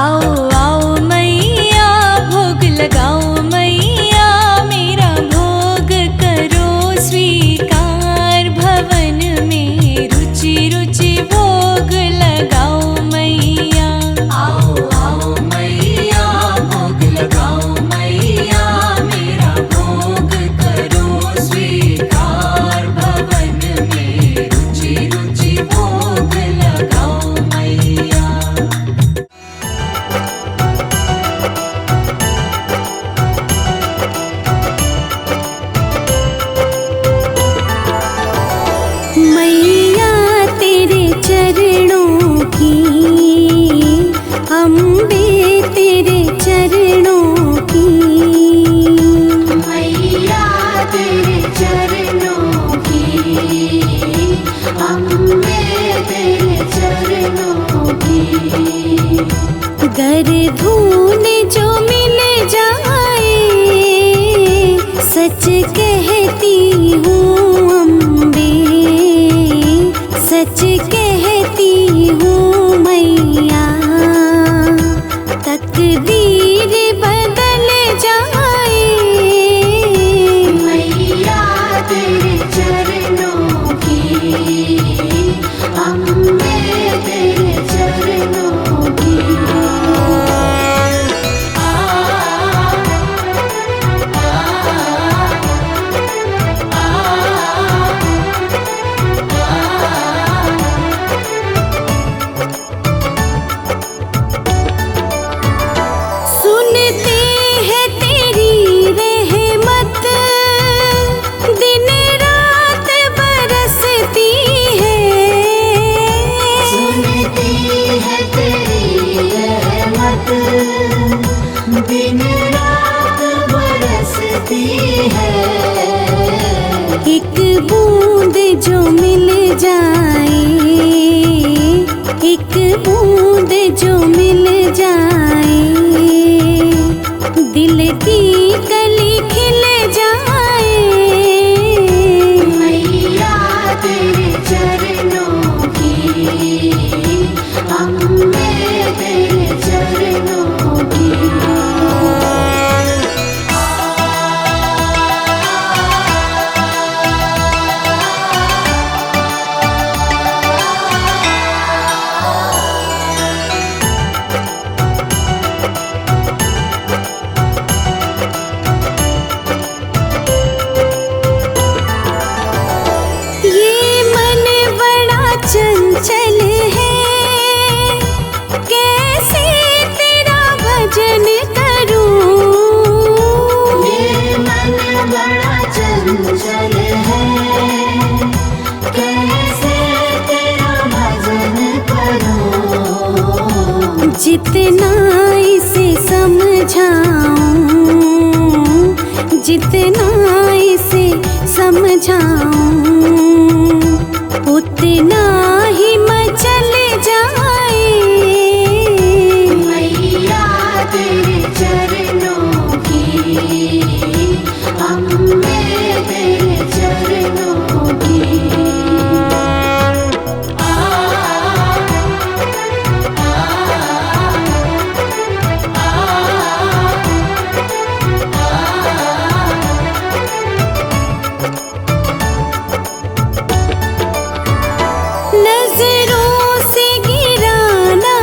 आओ आओ मैया भोग लगाओ मैया, मेरा भोग करो स्वीकार। भवन में रुचि रुचि भोग लगाओ मैया। आओ आओ मैया भोग लगाओ मैया, मेरा भोग करो स्वीकार। भवन में रुचि रुचि भोग लगाओ मैया। मैया तेरे चरणों की, अम्बे तेरे चरणों की। मैया तेरे चरणों की, अम्बे तेरे चरणों की। गर धून जो मिल जाए, सच कहती हूँ अम्बे, सच कहती हूँ मैया। तकदीर बदल जाए, मैया तेरे चरणों की, अम्बे तेरे चरणों की। सुनते हैं तेरी रहमत, दिन रात बरसती है। सुनती है तेरी रहमत, दिन रात बरसती है। एक बूंद जो मिल जाए, एक बूंद जो मिल जाए, दिल की कली खिल जाए। मैया तेरे चरणों की, अम्बे तेरे चरणों की। ये मन बड़ा चंचल है, कैसे तेरा भजन करूं। ये मन बड़ा चंचल है, कैसे तेरा भजन करूं। जितना इसे समझाऊं, जितना इसे समझाऊं, उतना ही मचल जाए। मैया तेरे चरणों की, अम्बे तेरे चरणों की। नजरों से गिराना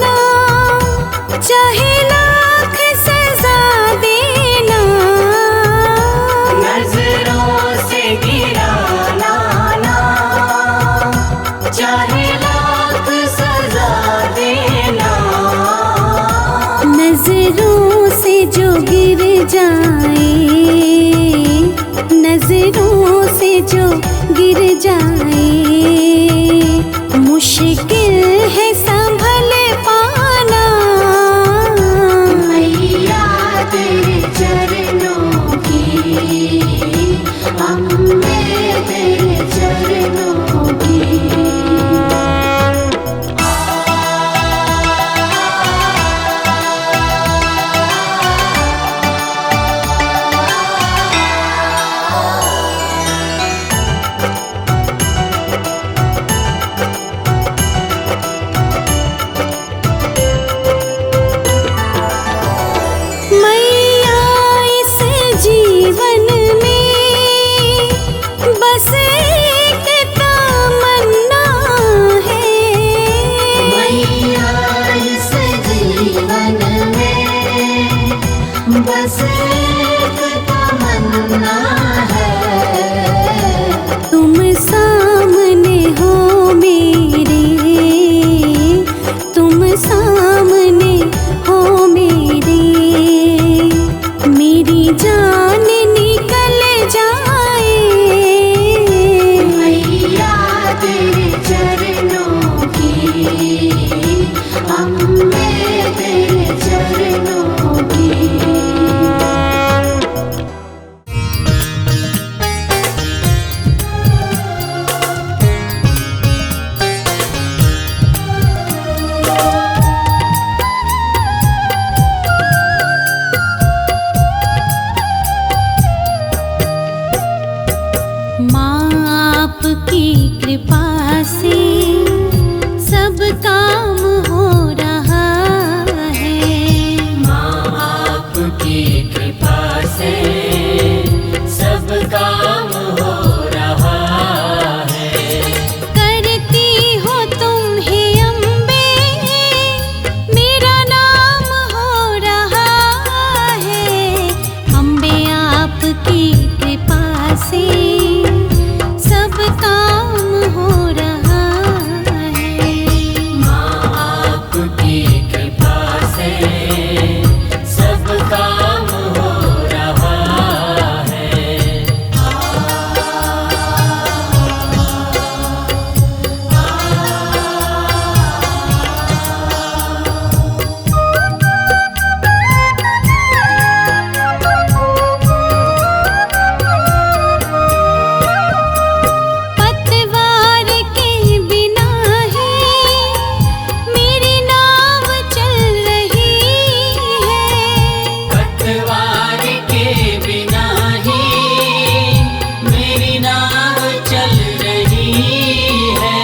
ना, चाहे लाख सजा देना। नजरों से गिराना ना, चाहे लाख सजा देना। नजरों से जो गिर जाए, नजरों से जो गिर जाए, मुश्किल है संभल पाना। मैया तेरे चरणों की, अम्बे तेरे चरणों की। बस एक तमन्ना है। तुम सामने हो मेरे, तुम सामने हो मेरे, मेरी जान निकल जाए। मैया तेरे चरणों की, अम्बे तेरे चरणों की। माँ आपकी कृपा से सब काम हो रहा है। माँ आपकी कृपा से सब काम हो रहा है। करती हो तुम हे अम्बे, मेरा नाम हो रहा है। अम्बे आपकी कृपा से सब काम हो रहा है। माँ आपकी कृपा से सब काम हो रहा है। पतवार के बिना ही मेरी नाव चल रही है। पतवार के बिना ही मेरी नाव चल रही है।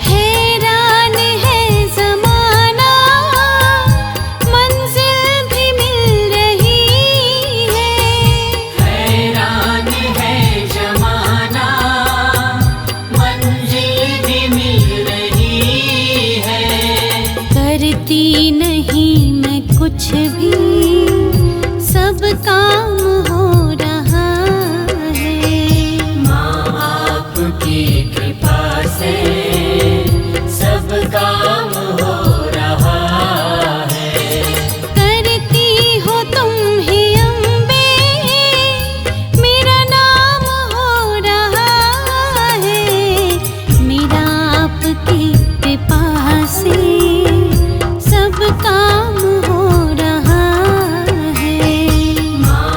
हैरान है ज़माना, मंजिल भी मिल रही है। हैरान है जमाना, मंजिल भी मिल रही है। करती नहीं मैं कुछ भी, सब काम हो रहा है। माँ आपकी कृपा से सब काम हो रहा है। करती हो तुम हे अम्बे, मेरा नाम हो रहा है। मेरा आपकी कृपा से सब काम हो रहा है। माँ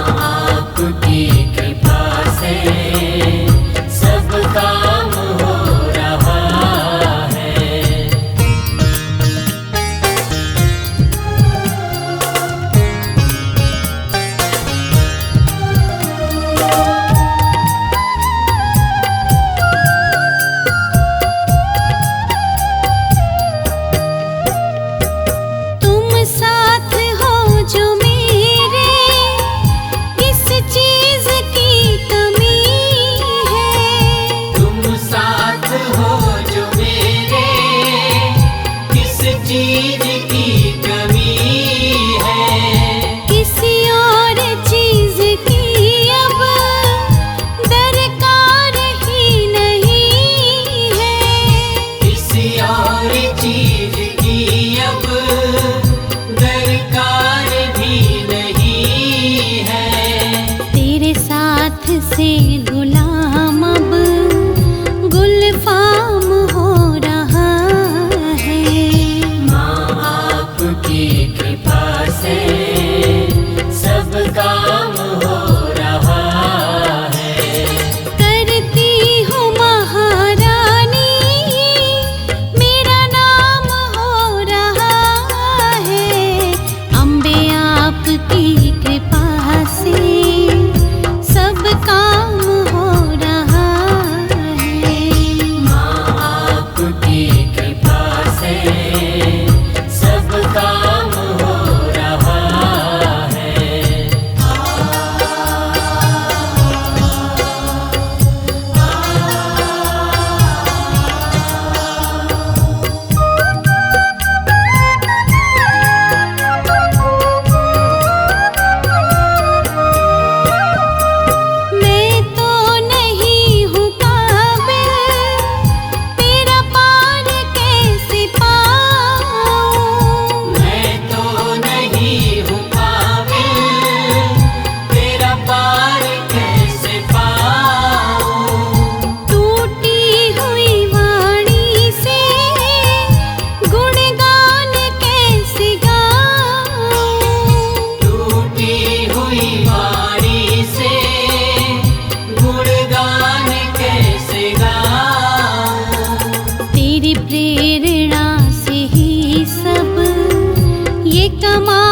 कमा